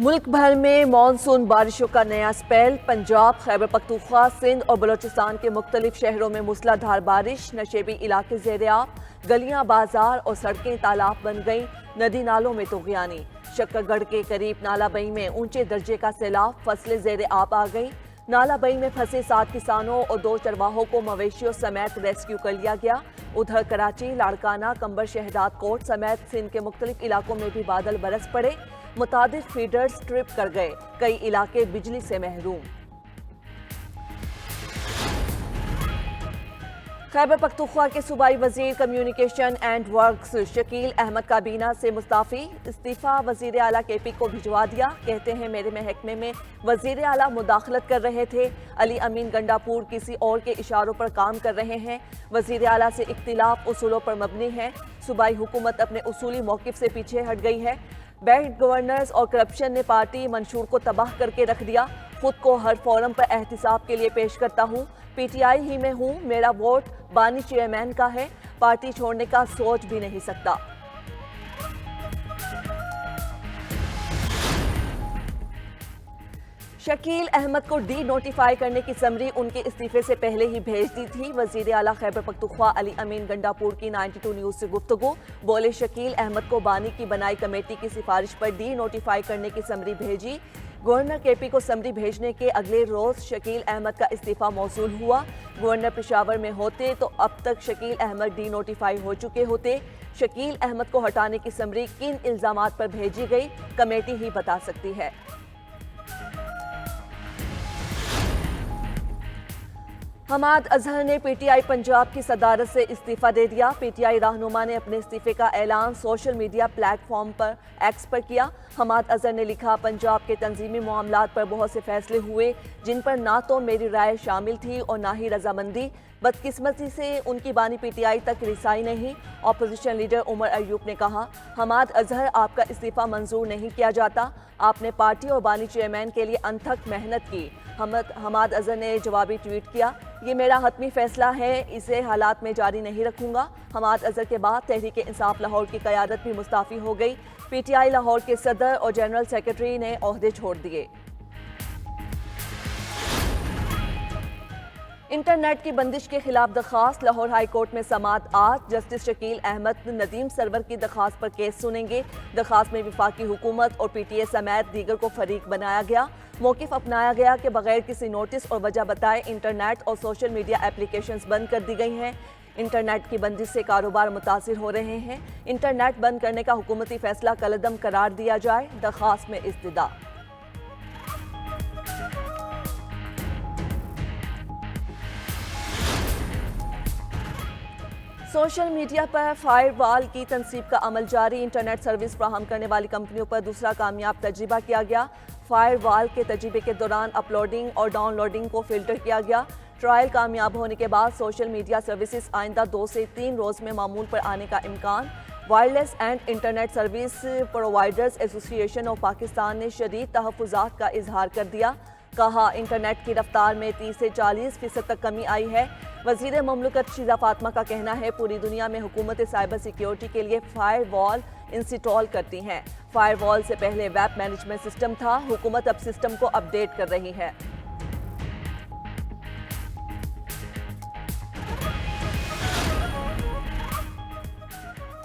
मुल्क भर में मानसून बारिशों का नया स्पेल। पंजाब, खैबर पख्तूनख्वा, सिंध और बलोचिस्तान के मुख्तलिफ शहरों में मूसलाधार बारिश। नशेबी इलाके ज़ेर-ए-आब, गलियां, बाजार और सड़कें तालाब बन गईं। नदी नालों में तूग़यानी। शक्करगढ़ के करीब नालाबई में ऊंचे दर्जे का सैलाब, फसलें ज़ेर-ए-आब आ गईं। नालाबई में फंसे 7 किसानों और 2 चरवाहों को मवेशियों समेत रेस्क्यू कर लिया गया। उधर कराची, लाड़काना, कंबर शहदाद कोट समेत सिंध के मुख्तलिफ इलाकों में भी बादल बरस पड़े। मुतादिद फीडर्स ट्रिप कर गए, कई इलाके बिजली से महरूम। खैबर पख्तूनख्वा के सूबाई वजीर communication and works Shakeel Ahmed काबीना से मुस्ताफ़ी। इस्तीफ़ा वजीर आला KP को भिजवा दिया। कहते हैं मेरे महकमे में वजीर आला मुदाखलत कर रहे थे। अली अमीन गंडापुर किसी और के इशारों पर काम कर रहे हैं। वजीर आला से इख्तिलाफ उसूलों पर मबनी है। सूबाई हुकूमत अपने उसूली मौक़िफ़ से पीछे हट गई है। बैड गवर्नर्स और करप्शन ने पार्टी मंशूर को तबाह करके रख दिया। खुद को हर फोरम पर एहतिसाब के लिए पेश करता हूँ। PTI ही में हूँ। मेरा वोट बानी चेयरमैन का है। पार्टी छोड़ने का सोच भी नहीं सकता। शकील अहमद को नोटिफाई करने की समरी उनके इस्तीफे से पहले ही भेज दी थी। वजीर आला खैबर पख्तूनख्वा अली अमीन गंडापुर की 92 न्यूज़ से गुफ्तगू। बोले, शकील अहमद को बानी की बनाई कमेटी की सिफारिश पर नोटिफाई करने की समरी भेजी। गवर्नर KP को समरी भेजने के अगले रोज शकील अहमद का इस्तीफा मौसूल हुआ। गवर्नर पेशावर में होते तो अब तक शकील अहमद नोटिफाई हो चुके होते। शकील अहमद को हटाने की समरी किन इल्जामात पर भेजी गई, कमेटी ही बता सकती है। हमाद अजहर ने PTI पंजाब की सदारत से इस्तीफा दे दिया। PTI रहनुमा ने अपने इस्तीफे का ऐलान सोशल मीडिया प्लेटफॉर्म पर X पर किया। हमाद अजहर ने लिखा, पंजाब के तंजीमी मामलात पर बहुत से फैसले हुए जिन पर ना तो मेरी राय शामिल थी और ना ही रजामंदी। बदकिस्मती से उनकी बानी PTI तक रिसाई नहीं। अपोजिशन लीडर उमर अयूब ने कहा, हमाद अजहर, आपका इस्तीफा मंजूर नहीं किया जाता। आपने पार्टी और बानी चेयरमैन के लिए अनथक मेहनत की। हमाद अजहर ने जवाबी ट्वीट किया, ये मेरा हतमी फैसला है, इसे हालात में जारी नहीं रखूंगा। हमाद अजहर के बाद तहरीक इंसाफ लाहौर की क़यादत भी मुस्ताफ़ी हो गई। PTI लाहौर के सदर और जनरल सेक्रेटरी ने ओहदे छोड़ दिए। इंटरनेट की बंदिश के खिलाफ दरख्वास्त। लाहौर हाई कोर्ट में समाअत आज। जस्टिस शकील अहमद नदीम सरवर की दरख्वास्त पर केस सुनेंगे। दरख्वास्त में वफाकी हुकूमत और PTA समेत दीगर को फरीक बनाया गया। मौक़िफ़ अपनाया गया कि बगैर किसी नोटिस और वजह बताए इंटरनेट और सोशल मीडिया एप्लीकेशंस बंद कर दी गई हैं। इंटरनेट की बंदिश से कारोबार मुतासिर हो रहे हैं। इंटरनेट बंद करने का हुकूमती फैसला कलअदम करार दिया जाए, दरख्वास्त में इस्तदा। सोशल मीडिया पर फायरवॉल की तनसीब का अमल जारी। इंटरनेट सर्विस फ्राहम करने वाली कंपनियों पर दूसरा कामयाब तजुर्बा किया गया। फायरवॉल के तजुर्बे के दौरान अपलोडिंग और डाउनलोडिंग को फिल्टर किया गया। ट्रायल कामयाब होने के बाद सोशल मीडिया सर्विसेज आइंदा 2 से 3 रोज़ में मामूल पर आने का इम्कान। Wireless and internet service providers association of Pakistan ने शदीद तहफ़्फ़ुज़ात का इजहार कर दिया। कहा, इंटरनेट की रफ्तार में 30 से 40% तक कमी आई है। वज़ीर ममलकत शीज़ा फातिमा का कहना है, पूरी दुनिया में हुकूमत साइबर सिक्योरिटी के लिए फायरवॉल इंस्टॉल करती हैं। फायरवॉल से पहले वेब मैनेजमेंट सिस्टम था। हुकूमत अब सिस्टम को अपडेट कर रही है।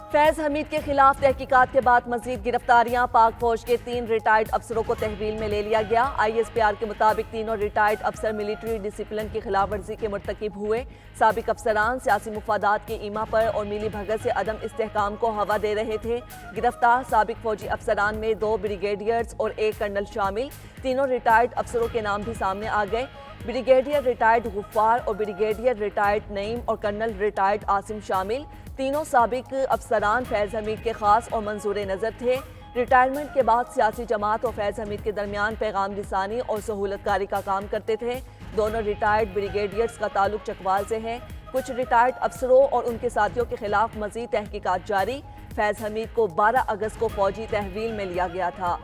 फैज़ हमीद के खिलाफ तहकीकात के बाद मजीद गिरफ्तारियां। पाक फौज के 3 रिटायर्ड अफसरों को तहवील में ले लिया गया। ISPR के मुताबिक तीनों रिटायर्ड अफसर मिलिट्री डिसिप्लिन की खिलाफ वर्जी के मुर्तकिब हुए। साबिक अफसरान सियासी मुफादात के ईमा पर और मिली भगत से अदम इस्तेहकाम को हवा दे रहे थे। गिरफ्तार साबिक फौजी अफसरान में 2 ब्रिगेडियर्स और 1 कर्नल शामिल। तीनों रिटायर्ड अफसरों के नाम भी सामने आ गए। ब्रिगेडियर रिटायर्ड गुफ्फार और ब्रिगेडियर रिटायर्ड नईम और कर्नल रिटायर्ड आसिम शामिल। तीनों साबिक अफसरान फैज़ हमीद के खास और मंजूर नज़र थे। रिटायरमेंट के बाद सियासी जमात और फैज़ हमीद के दरमियान पैगाम रिसानी और सहूलतकारी का काम करते थे। दोनों रिटायर्ड ब्रिगेडियर्स का ताल्लुक चकवाल से है। कुछ रिटायर्ड अफसरों और उनके साथियों के खिलाफ मजीद तहकीकात जारी। फैज़ हमीद को 12 अगस्त को फौजी तहवील में लिया गया था।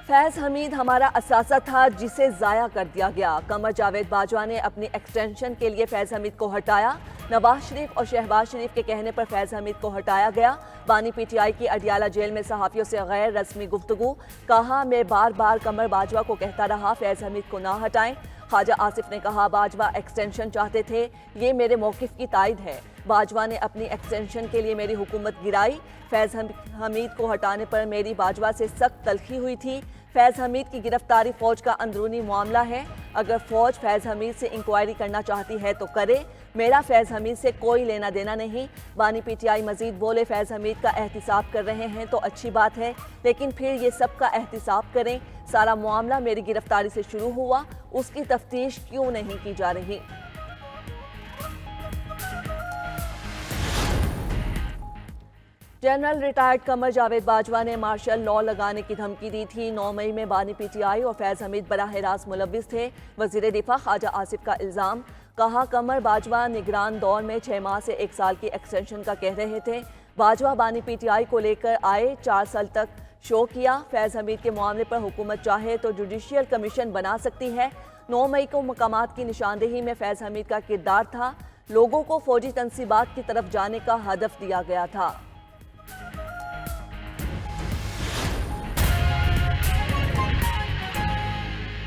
फैज़ हमीद हमारा असासा था जिसे ज़ाया कर दिया गया। कमर जावेद बाजवा ने अपनी एक्सटेंशन के लिए फैज़ हमीद को हटाया। नवाज शरीफ और शहबाज शरीफ के कहने पर फैज हमीद को हटाया गया। बानी पीटीआई की अडियाला जेल में सहाफियों से गैर रस्मी गुफ्तगू। कहा, मैं बार बार कमर बाजवा को कहता रहा फैज हमीद को ना हटाएं। ख्वाजा आसिफ ने कहा, बाजवा एक्सटेंशन चाहते थे, ये मेरे मौकिफ की तायद है। बाजवा ने अपनी एक्सटेंशन के लिए मेरी हुकूमत गिराई। फैज हमीद को हटाने पर मेरी बाजवा से सख्त तलखी हुई थी। फैज हमीद की गिरफ्तारी फौज का अंदरूनी मामला है। अगर फौज फैज हमीद से इंक्वायरी करना चाहती है तो करे, मेरा फैज हमीद से कोई लेना देना नहीं। बानी पीटीआई मजीद बोले, फैज हमीद का एहतिसाब कर रहे हैं तो अच्छी बात है, लेकिन फिर ये सब का एहतिसाब करें। सारा मामला मेरी गिरफ्तारी से शुरू हुआ, उसकी तफ्तीश क्यों नहीं की जा रही। जनरल रिटायर्ड कमर जावेद बाजवा ने मार्शल लॉ लगाने की धमकी दी थी। 9 मई में बानी पीटीआई और फैज हमीद बराह रास्त मुलव्विस थे। वजीर दिफा ख्वाजा आसिफ का इल्ज़ाम। कहा, कमर बाजवा निगरान दौर में 6 माह से 1 साल की एक्सटेंशन का कह रहे थे। बाजवा बानी पीटीआई को लेकर आए, 4 साल तक शो किया। फैज हमीद के मामले पर हुकूमत चाहे तो जुडिशियल कमीशन बना सकती है। 9 मई को मकामात की निशानदेही में फैज हमीद का किरदार था। लोगों को फौजी तनसीबात की तरफ जाने का हदफ दिया गया था।